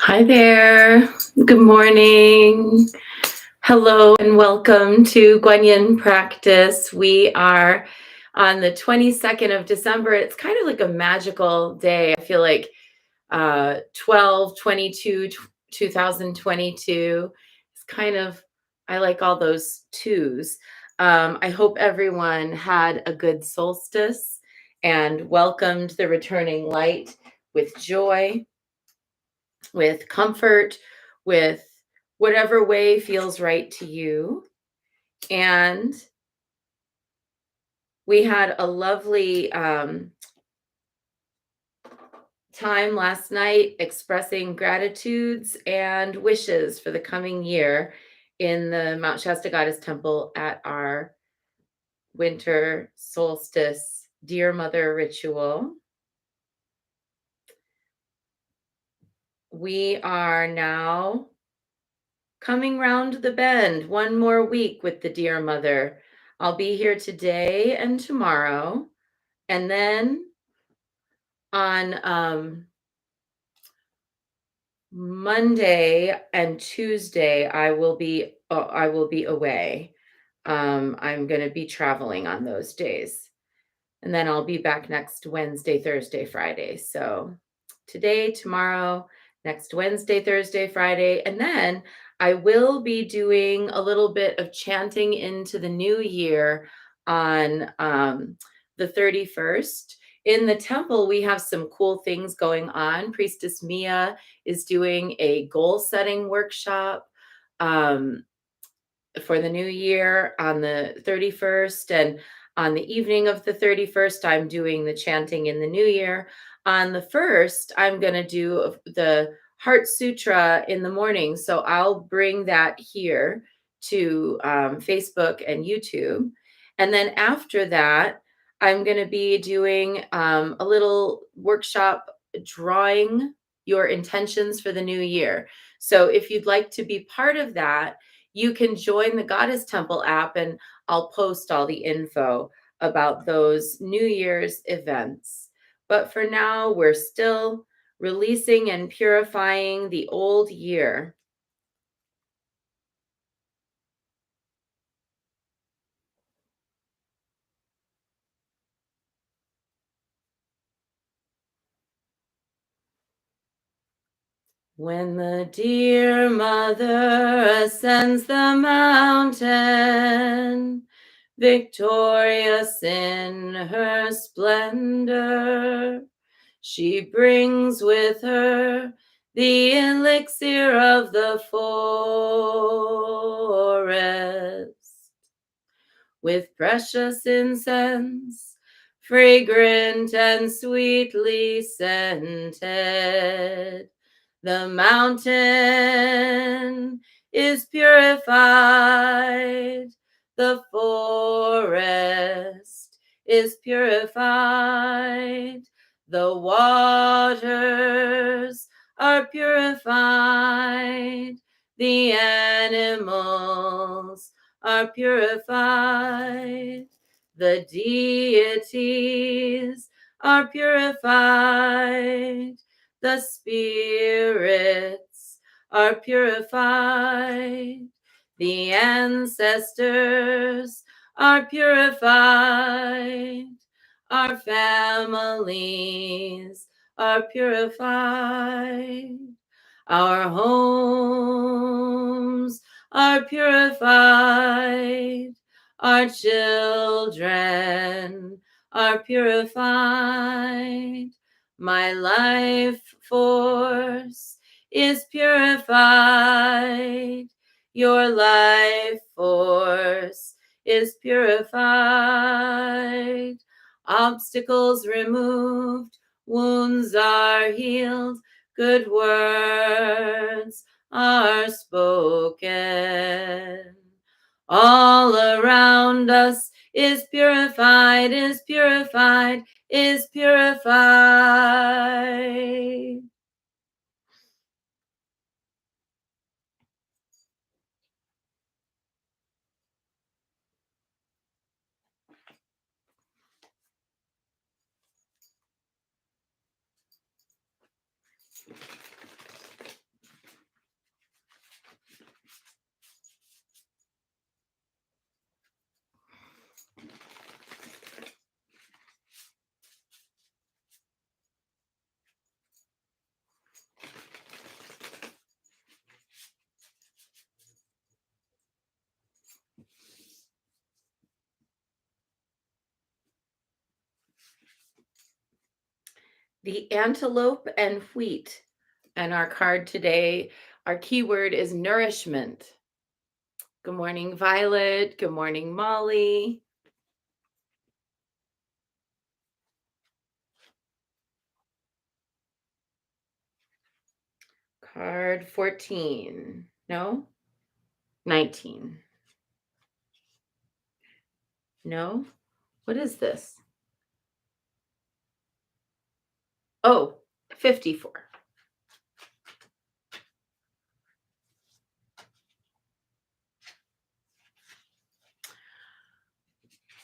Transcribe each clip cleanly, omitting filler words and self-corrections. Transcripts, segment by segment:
Hi there. Good morning. Hello and welcome to Guanyin Practice. We are on the 22nd of December. It's kind of like a magical day. I feel like 12/22, 2022. It's kind of, I like all those twos. I hope everyone had a good solstice and welcomed the returning light with joy, with comfort, with whatever way feels right to you. And we had a lovely time last night expressing gratitudes and wishes for the coming year in the Mount Shasta Goddess Temple at our winter solstice Dear Mother ritual. We are now coming round the bend, one more week with the Dear Mother. I'll be here today and tomorrow. And then on Monday and Tuesday, I will be away. I'm going to be traveling on those days. And then I'll be back next Wednesday, Thursday, Friday. So today, tomorrow, next Wednesday, Thursday, Friday. And then I will be doing a little bit of chanting into the new year on the 31st. In the temple, we have some cool things going on. Priestess Mia is doing a goal setting workshop for the new year on the 31st. And on the evening of the 31st, I'm doing the chanting in the new year. On the 1st, I'm going to do the Heart Sutra in the morning. So I'll bring that here to Facebook and YouTube. And then after that, I'm going to be doing a little workshop drawing your intentions for the new year. So if you'd like to be part of that, you can join the Goddess Temple app and I'll post all the info about those New Year's events. But for now, we're still releasing and purifying the old year. When the dear mother ascends the mountain, victorious in her splendor, she brings with her the elixir of the forest, with precious incense, fragrant and sweetly scented. The mountain is purified, the forest is purified, the waters are purified, the animals are purified, the deities are purified, the spirits are purified, the ancestors are purified, our families are purified, our homes are purified, our children are purified, my life force is purified, your life force is purified, obstacles removed, wounds are healed, good words are spoken. All around us is purified, is purified, is purified. The antelope and wheat. And our card today, our keyword is nourishment. Good morning, Violet. Good morning, Molly. Card 14. No? 19. No? What is this? Oh, 54.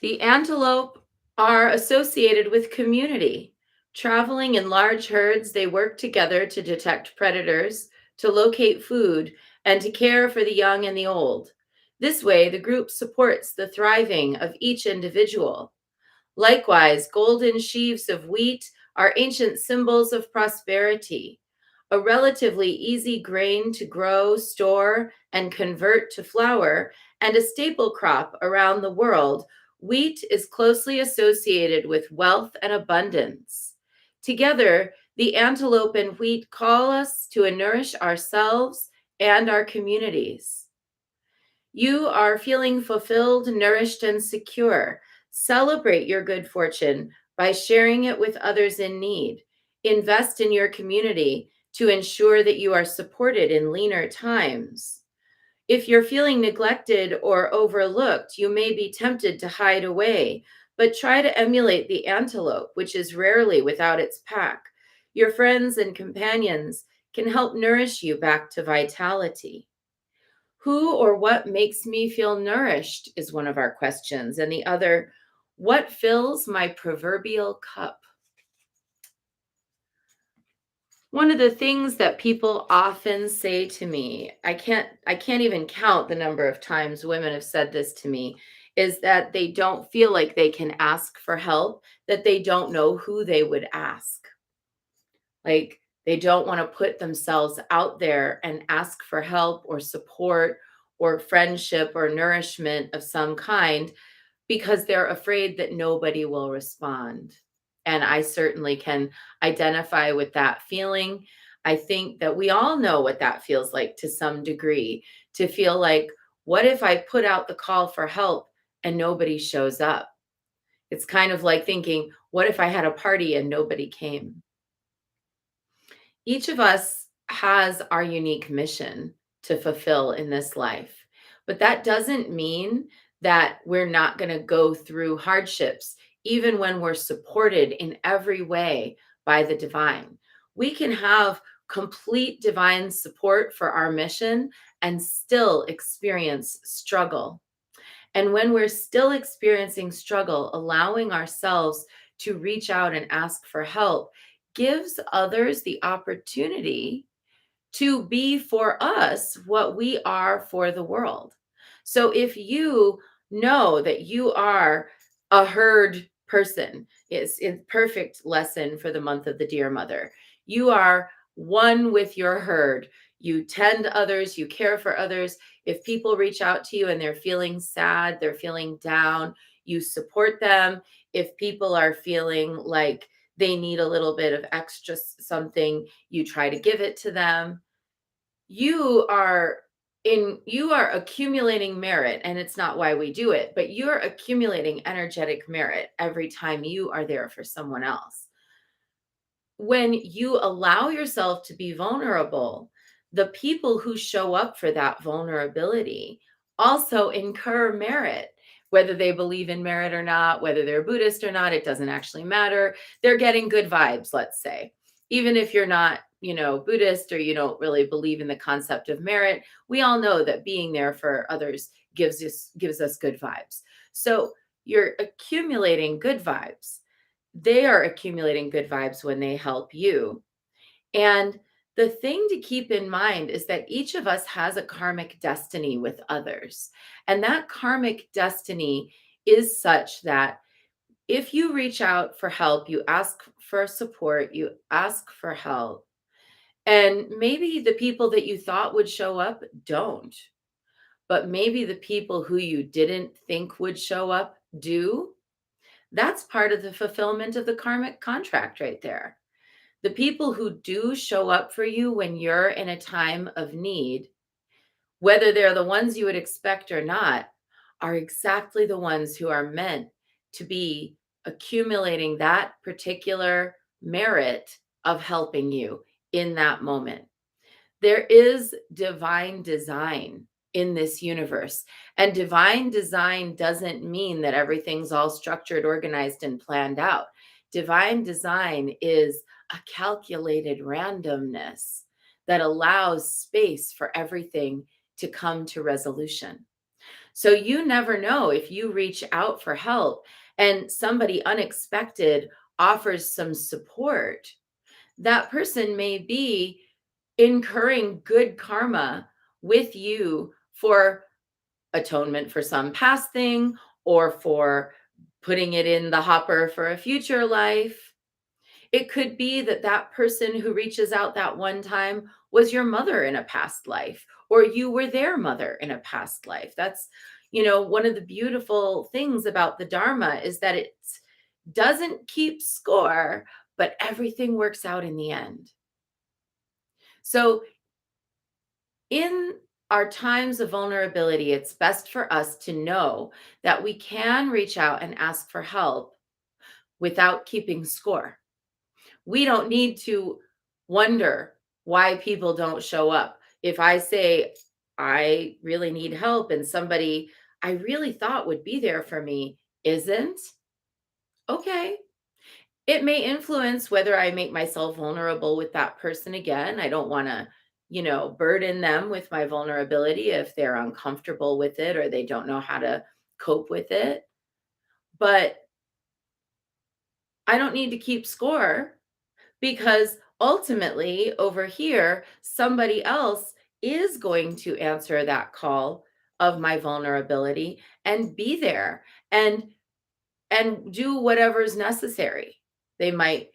The antelope are associated with community. Traveling in large herds, they work together to detect predators, to locate food, and to care for the young and the old. This way, the group supports the thriving of each individual. Likewise, golden sheaves of wheat are ancient symbols of prosperity. A relatively easy grain to grow, store, and convert to flour, and a staple crop around the world, wheat is closely associated with wealth and abundance. Together, the antelope and wheat call us to nourish ourselves and our communities. You are feeling fulfilled, nourished, and secure. Celebrate your good fortune by sharing it with others in need. Invest in your community to ensure that you are supported in leaner times. If you're feeling neglected or overlooked, you may be tempted to hide away, but try to emulate the antelope, which is rarely without its pack. Your friends and companions can help nourish you back to vitality. Who or what makes me feel nourished is one of our questions. And the other, what fills my proverbial cup? One of the things that people often say to me, I can't even count the number of times women have said this to me, is that they don't feel like they can ask for help, that they don't know who they would ask. Like they don't want to put themselves out there and ask for help or support or friendship or nourishment of some kind because they're afraid that nobody will respond. And I certainly can identify with that feeling. I think that we all know what that feels like to some degree, to feel like, what if I put out the call for help and nobody shows up? It's kind of like thinking, what if I had a party and nobody came? Each of us has our unique mission to fulfill in this life. But that doesn't mean that we're not going to go through hardships, even when we're supported in every way by the divine. We can have complete divine support for our mission and still experience struggle. And when we're still experiencing struggle, allowing ourselves to reach out and ask for help gives others the opportunity to be for us what we are for the world. So if you know that you are a herd person, it's a perfect lesson for the month of the Dear Mother. You are one with your herd. You tend others, you care for others. If people reach out to you and they're feeling sad, they're feeling down, you support them. If people are feeling like they need a little bit of extra something, you try to give it to them. You are accumulating merit, and it's not why we do it, but you're accumulating energetic merit every time you are there for someone else. When you allow yourself to be vulnerable, the people who show up for that vulnerability also incur merit. Whether they believe in merit or not, whether they're Buddhist or not, it doesn't actually matter. They're getting good vibes, let's say. Even if you're not, Buddhist, or you don't really believe in the concept of merit, we all know that being there for others gives us good vibes. So you're accumulating good vibes. They are accumulating good vibes when they help you. And the thing to keep in mind is that each of us has a karmic destiny with others. And that karmic destiny is such that if you reach out for help, you ask for support, you ask for help, and maybe the people that you thought would show up don't, but maybe the people who you didn't think would show up do. That's part of the fulfillment of the karmic contract right there. The people who do show up for you when you're in a time of need, whether they're the ones you would expect or not, are exactly the ones who are meant to be accumulating that particular merit of helping you in that moment. There is divine design in this universe. And divine design doesn't mean that everything's all structured, organized, and planned out. Divine design is a calculated randomness that allows space for everything to come to resolution. So you never know if you reach out for help and somebody unexpected offers some support, that person may be incurring good karma with you for atonement for some past thing or for putting it in the hopper for a future life. It could be that that person who reaches out that one time was your mother in a past life, or you were their mother in a past life. That's, one of the beautiful things about the Dharma is that it doesn't keep score, but everything works out in the end. So, in our times of vulnerability, it's best for us to know that we can reach out and ask for help without keeping score. We don't need to wonder why people don't show up. If I say, I really need help, and somebody I really thought would be there for me isn't, okay. It may influence whether I make myself vulnerable with that person again. I don't want to, burden them with my vulnerability if they're uncomfortable with it or they don't know how to cope with it. But I don't need to keep score because ultimately over here, somebody else is going to answer that call of my vulnerability and be there and do whatever's necessary. They might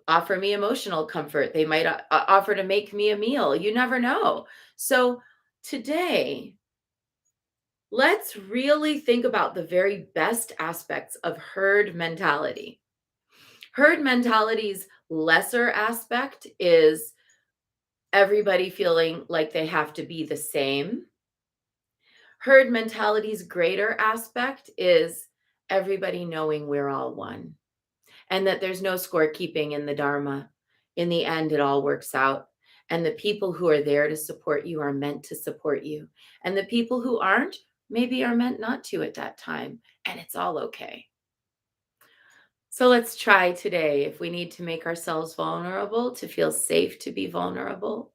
offer me emotional comfort. They might offer to make me a meal. You never know. So today, let's really think about the very best aspects of herd mentality. Herd mentality's lesser aspect is everybody feeling like they have to be the same. Herd mentality's greater aspect is everybody knowing we're all one, and that there's no scorekeeping in the Dharma. In the end, it all works out. And the people who are there to support you are meant to support you. And the people who aren't, maybe are meant not to at that time. And it's all okay. So let's try today, if we need to make ourselves vulnerable, to feel safe to be vulnerable.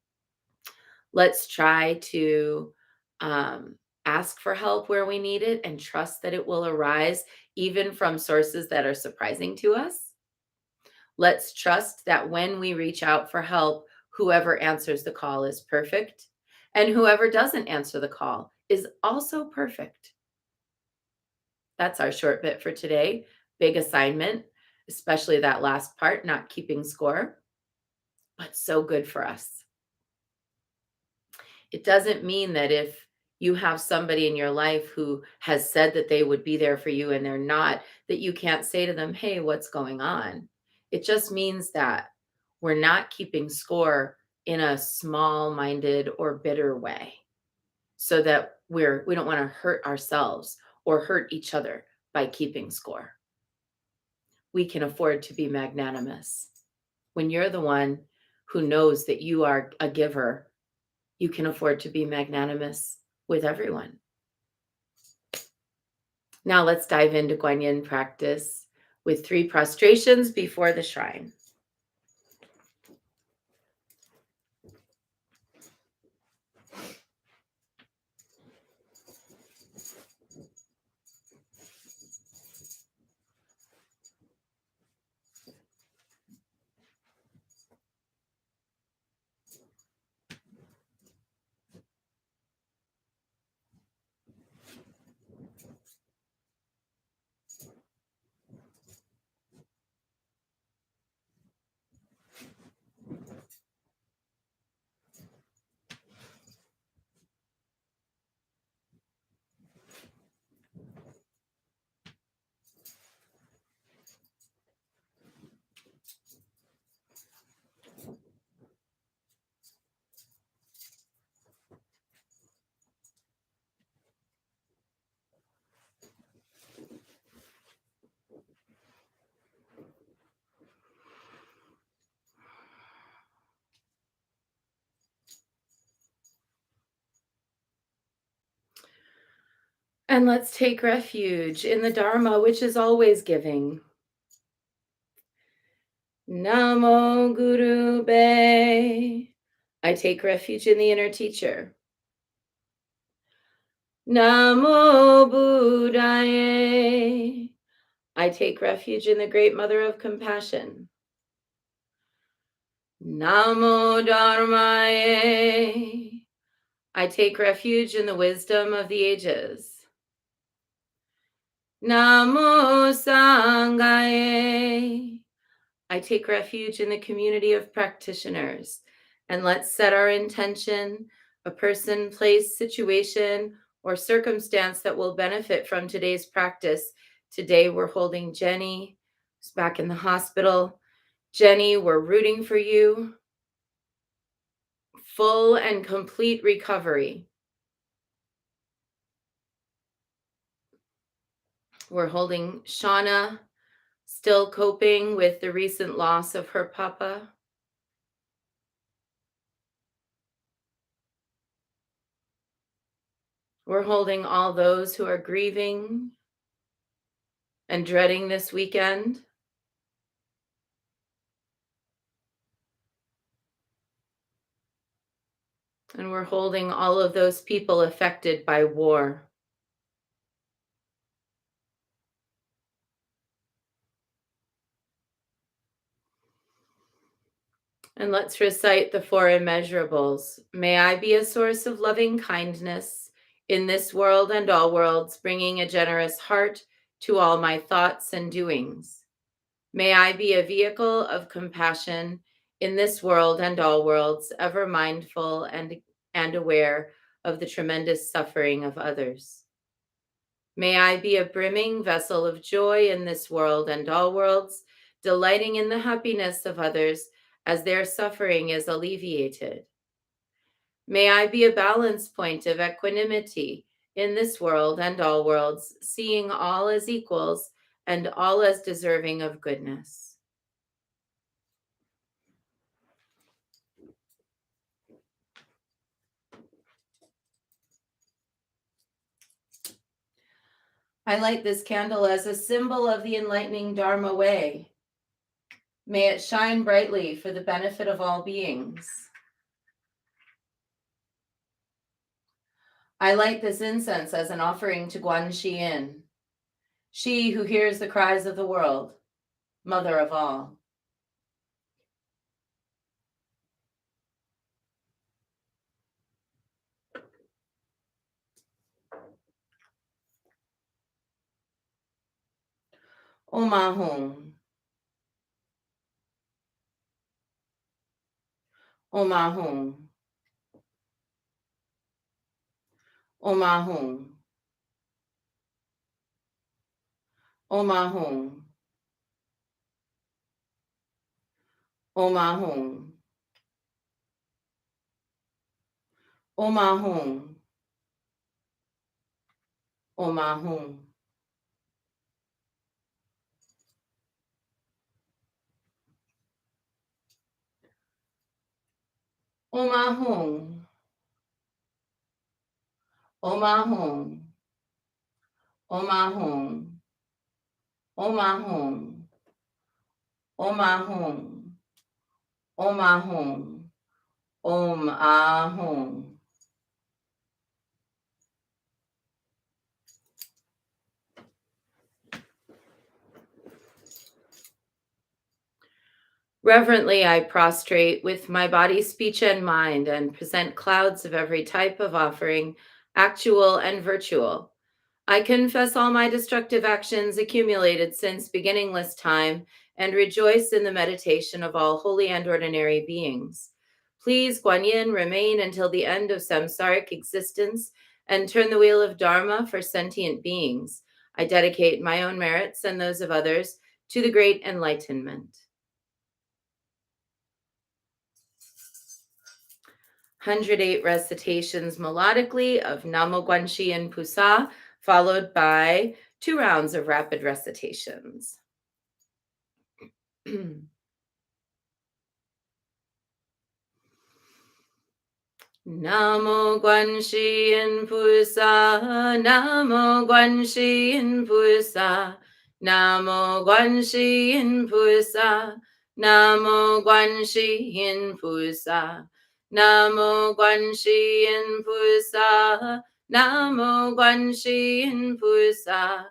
Let's try to um, ask for help where we need it and trust that it will arise even from sources that are surprising to us. Let's trust that when we reach out for help, whoever answers the call is perfect, and whoever doesn't answer the call is also perfect. That's our short bit for today. Big assignment, especially that last part, not keeping score, but so good for us. It doesn't mean that if you have somebody in your life who has said that they would be there for you and they're not, that you can't say to them, hey, what's going on? It just means that we're not keeping score in a small minded or bitter way so that we don't want to hurt ourselves or hurt each other by keeping score. We can afford to be magnanimous. When you're the one who knows that you are a giver, you can afford to be magnanimous with everyone. Now let's dive into Guanyin practice with 3 prostrations before the shrine. And let's take refuge in the Dharma, which is always giving. Namo Guru Be. I take refuge in the inner teacher. Namo Buddhaye. I take refuge in the great mother of compassion. Namo Dharmaye. I take refuge in the wisdom of the ages. Namo Sanghaye. I take refuge in the community of practitioners. And let's set our intention, a person, place, situation, or circumstance that will benefit from today's practice. Today, we're holding Jenny, who's back in the hospital. Jenny, we're rooting for you. Full and complete recovery. We're holding Shauna, still coping with the recent loss of her papa. We're holding all those who are grieving and dreading this weekend. And we're holding all of those people affected by war. And let's recite the four immeasurables. May I be a source of loving kindness in this world and all worlds, bringing a generous heart to all my thoughts and doings. May I be a vehicle of compassion in this world and all worlds, ever mindful and aware of the tremendous suffering of others. May I be a brimming vessel of joy in this world and all worlds, delighting in the happiness of others as their suffering is alleviated. May I be a balance point of equanimity in this world and all worlds, seeing all as equals and all as deserving of goodness. I light this candle as a symbol of the enlightening Dharma way. May it shine brightly for the benefit of all beings. I light this incense as an offering to Guanxi Yin, she who hears the cries of the world, mother of all. Om Ahum. Om Ahum. Om Ahum. Om Ahum. Om Ahum. Om Ahum. Om Ahum. Om Ahum. Om Ahum. Om Ahum. Om Ahum. Om Ahum. Om Ahum. Om Ahum. Reverently, I prostrate with my body, speech, and mind and present clouds of every type of offering, actual and virtual. I confess all my destructive actions accumulated since beginningless time and rejoice in the meditation of all holy and ordinary beings. Please, Guan Yin, remain until the end of samsaric existence and turn the wheel of Dharma for sentient beings. I dedicate my own merits and those of others to the great enlightenment. 108 recitations melodically of Namo Guanxi Yin Pusa, followed by 2 rounds of rapid recitations. Namo Guanxi Yin Pusa, Namo Guanxi Yin Pusa, Namo Guanxi Yin Pusa, Namo Guanxi Yin Pusa, Namo Guanxi Yin Pusa, Namo Guanxi Yin Pusa,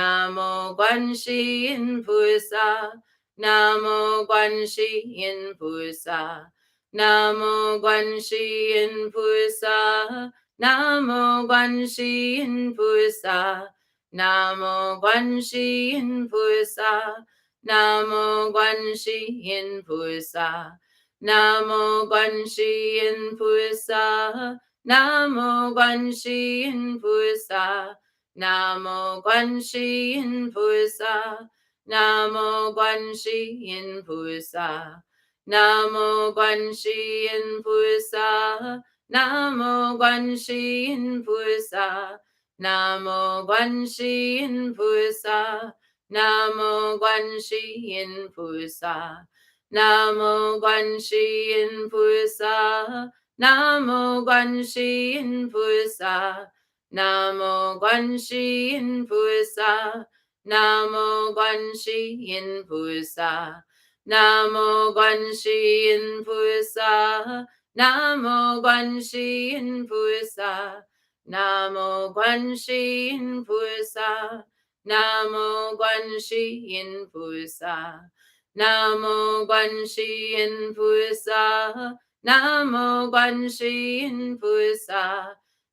Namo Guanxi Yin Pusa, Namo Guanxi Yin Pusa. Namo Guanxi Yin Pusa, Namo Guanxi Yin Pusa, Namo Guanxi Yin Pusa, Namo Guanxi Yin Pusa, Namo Guanxi Yin Pusa, Namo Guanxi Yin Pusa, Namo Guanxi Yin Pusa, Namo Guanxi Yin Pusa. Namo Guanxi Yin Pusa, Namo Guanxi Yin Pusa, Namo Guanxi Yin Pusa, Namo Guanxi Yin Pusa, Namo Guanxi Yin Pusa, Namo Guanxi Yin Pusa, Namo Guanxi Yin Pusa, Namo Guanxi Yin Pusa. Namo Guanxi Yin Pusa, Namo Guanxi Yin Pusa, Namo Guanxi Yin Pusa, Namo Guanxi Yin Pusa, Namo Guanxi Yin Pusa, Namo Guanxi Yin Pusa,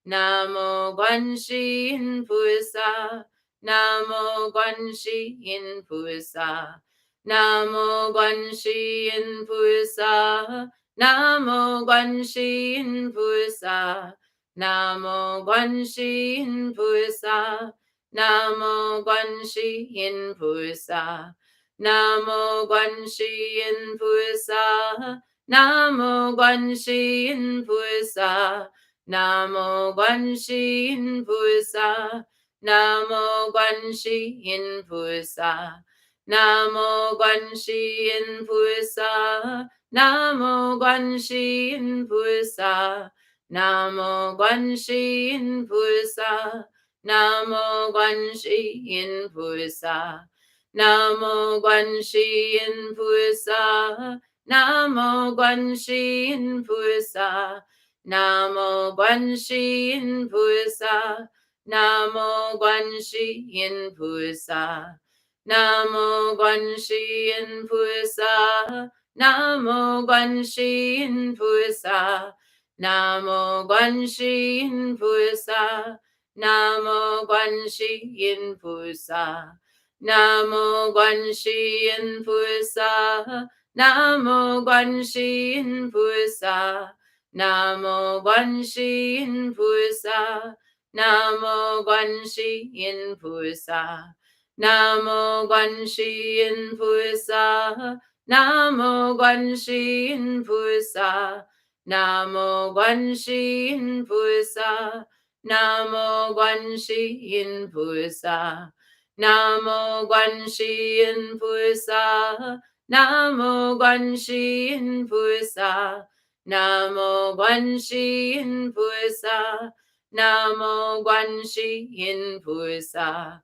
Namo Guanxi Yin Pusa, Namo Guanxi Yin Pusa. Namo Guanxi Yin Pusa, Namo Guanxi Yin Pusa, Namo Guanxi Yin Pusa, Namo Guanxi Yin Pusa, Namo Guanxi Yin Pusa, Namo Guanxi Yin Pusa, Namo Guanxi Yin Pusa, Namo Guanxi Yin Pusa. Namo Guanxi Yin Pusa, Namo Guanxi Yin Pusa, Namo Guanxi Yin Pusa, Namo Guanxi Yin Pusa, Namo Guanxi Yin Pusa, Namo Guanxi Yin Pusa, Namo Guanxi Yin Pusa, Namo Guanxi Yin Pusa. Namo Guanxi Yin Pusa, Namo Guanxi Yin Pusa, Namo Guanxi Yin Pusa, Namo Guanxi Yin Pusa, Namo Guanxi Yin Pusa, Namo Guanxi Yin Pusa, Namo Guanxi Yin Pusa, Namo Guanxi Yin Pusa. Namo Guanxi Yin Pusa, Namo Guanxi Yin Pusa, Namo Guanxi Yin Pusa, Namo Guanxi Yin Pusa, Namo Guanxi Yin Pusa, Namo Guanxi Yin Pusa, Namo Guanxi Yin Pusa, Namo Guanxi Yin Pusa.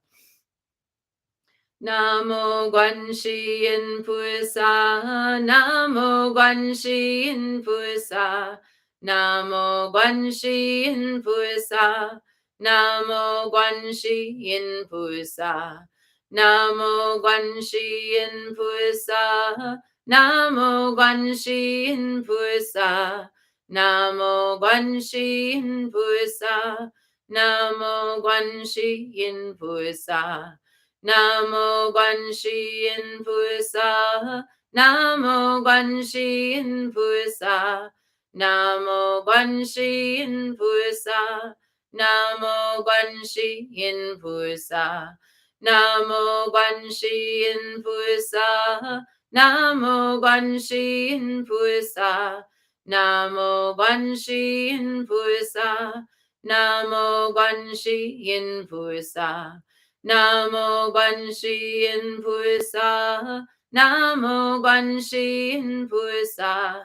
Namo Guanxi Yin Pusa, Namo Guanxi Yin Pusa, Namo Guanxi Yin Pusa, Namo Guanxi Yin Pusa, Namo Guanxi Yin Pusa, Namo Guanxi Yin Pusa, Namo Guanxi Yin Pusa, Namo Guanxi Yin Pusa. Namo Guanxi Yin Pusa, Namo Guanxi Yin Pusa, Namo Guanxi Yin Pusa, Namo Guanxi Yin Pusa, Namo Guanxi Yin Pusa, Namo Guanxi Yin Pusa, Namo Guanxi Yin Pusa, Namo Guanxi Yin Pusa. Namo Guanxi Yin Pusa, Namo Guanxi Yin Pusa,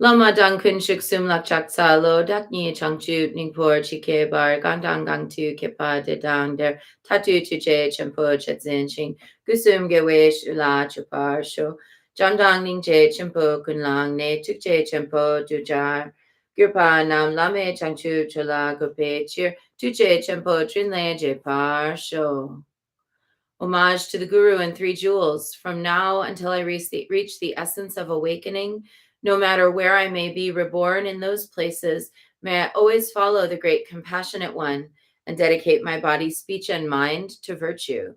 Lama dang kun shuk sum lak chak sa lo dak ni chang chu ning por chi ke bar gang dang gang tu ke pa de dang der tatu tu che chen po chet zin ching kusum ge we shu la chu par sho jam dang ning che chen po kun lang ne tuk che chen po tu jar gyur pa nam lame chang chu chula go pe chir tu che chen po trin le je par sho. Homage to the Guru and Three Jewels. From now until I reach the essence of awakening, no matter where I may be reborn in those places, may I always follow the great compassionate one and dedicate my body, speech, and mind to virtue.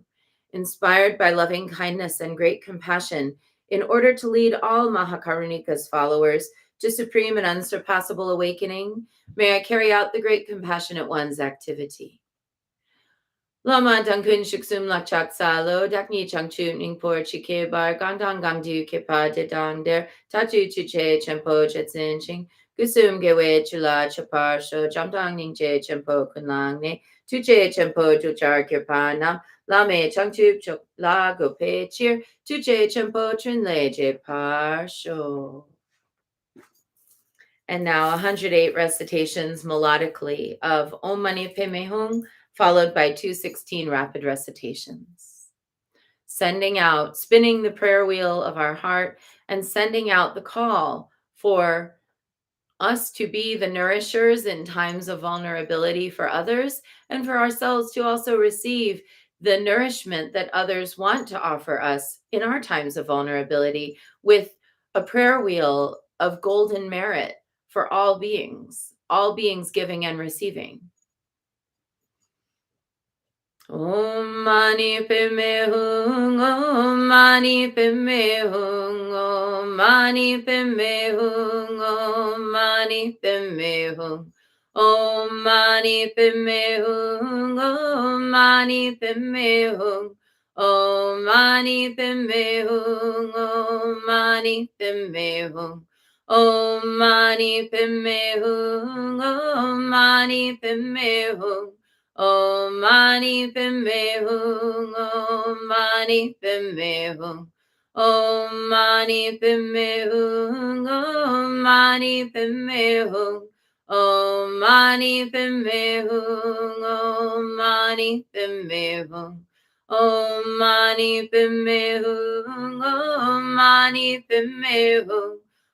Inspired by loving kindness and great compassion, in order to lead all Mahakarunika's followers to supreme and unsurpassable awakening, may I carry out the great compassionate one's activity. Lama Dankun Shuksum Lakchak Salo, Dakni Changchu Ningpor Chike Bar Gandang Gangdu Kipa de Dang Der, Tatu Chuche Chempo Chetsin Ching, Kusum Gewe Chula Chapar Sho, Jamdang Ningche Chempo Kunlang Ne, Tuche Chempo Tuchar Kirpa Nam, Lame Changchu Chok La Gope Cheer, Tuche Chempo Trinle Je Par Sho. And now 108 recitations melodically of Om Mani Padme Hum, followed by 216 rapid recitations. Sending out, spinning the prayer wheel of our heart and sending out the call for us to be the nourishers in times of vulnerability for others and for ourselves to also receive the nourishment that others want to offer us in our times of vulnerability with a prayer wheel of golden merit for all beings giving and receiving. Om Mani Padme Hum, Om Mani Padme Hum, Om Mani Padme Hum, Om Mani Padme Hum, Om Mani Padme Hum, Om Mani Padme Hum, Om Mani Padme Hum, Om Mani Padme Hum, Om Mani Padme Hum, Om Mani Padme Hum. Om Mani Padme Hum, Om Mani Padme Hum, Om Mani Padme Hum, Om Mani Padme Hum, Om Mani Padme Hum, Om Mani Padme Hum, Om Mani Padme Hum, Om Mani Padme Hum,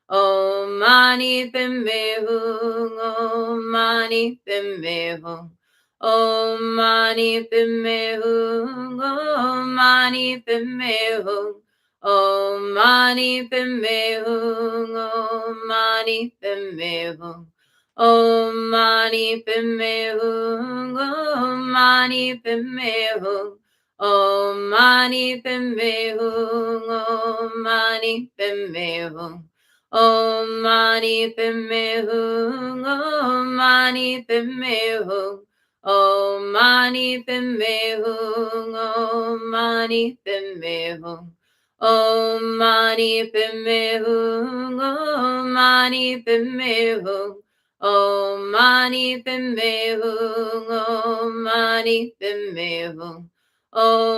Om Mani Padme Hum, Om Mani Padme Hum. Om Mani Padme Hum, Om Mani Padme Hum, Om Mani Padme Hum, Om Mani Padme Hum, Om Mani Padme Hum, Om Mani Padme Hum, Om Mani Padme Hum, Om Mani Padme Hum, Om Mani Padme Hum, Om Mani Padme Hum. Om Mani Padme Hum, Om Mani Padme Hum, Om Mani Padme Hum, Om Mani Padme Hum, Om Mani Padme Hum, Om Mani Padme Hum, Om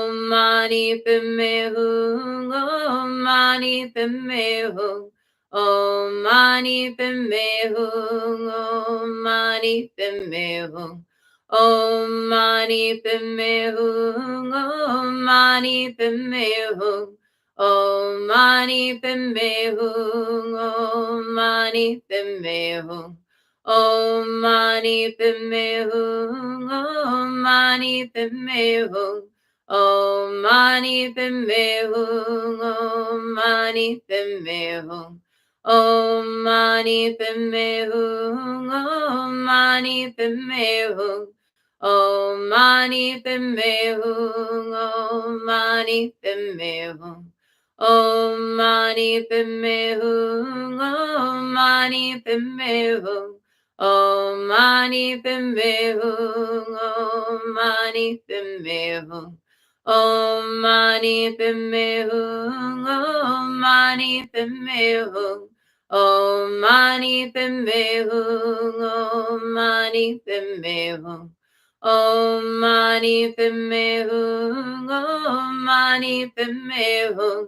Mani Padme Hum, Om Mani Padme Hum, Om Mani Padme Hum, Om Mani Padme Hum. Om Mani Padme Hum, Om Mani Padme Hum, Om Mani Padme Hum, Om Mani Padme Hum, Om Mani Padme Hum, Om Mani Padme Hum, Om Mani Padme Hum, Om Mani Padme Hum, Om Mani Padme Hum, Om Mani Padme Hum. Om Mani Padme Hum, Om Mani Padme Hum, Om Mani Padme Hum, Om Mani Padme Hum, Om Mani Padme Hum, Om Mani Padme Hum, Om Mani Padme Hum, Om Mani Padme Hum, Om Mani Padme Hum, Om Mani Padme Hum. Om Mani Padme Hum, Om Mani Padme Hum,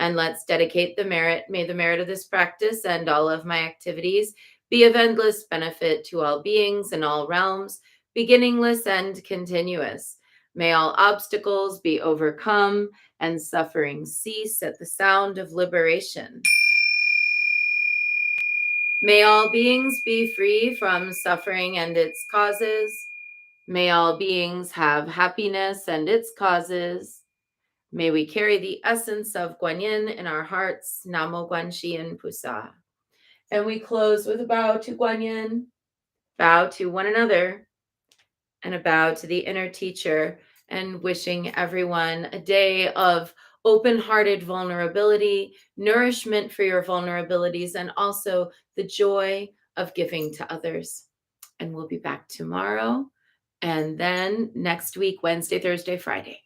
And let's dedicate the merit. May the merit of this practice and all of my activities be of endless benefit to all beings in all realms, beginningless and continuous. May all obstacles be overcome and suffering cease at the sound of liberation. May all beings be free from suffering and its causes. May all beings have happiness and its causes. May we carry the essence of Guanyin in our hearts. Namo Guanxin Pusa. And we close with a bow to Guanyin, bow to one another, and a bow to the inner teacher, and wishing everyone a day of open-hearted vulnerability, nourishment for your vulnerabilities, and also the joy of giving to others. And we'll be back tomorrow, and then next week, Wednesday, Thursday, Friday.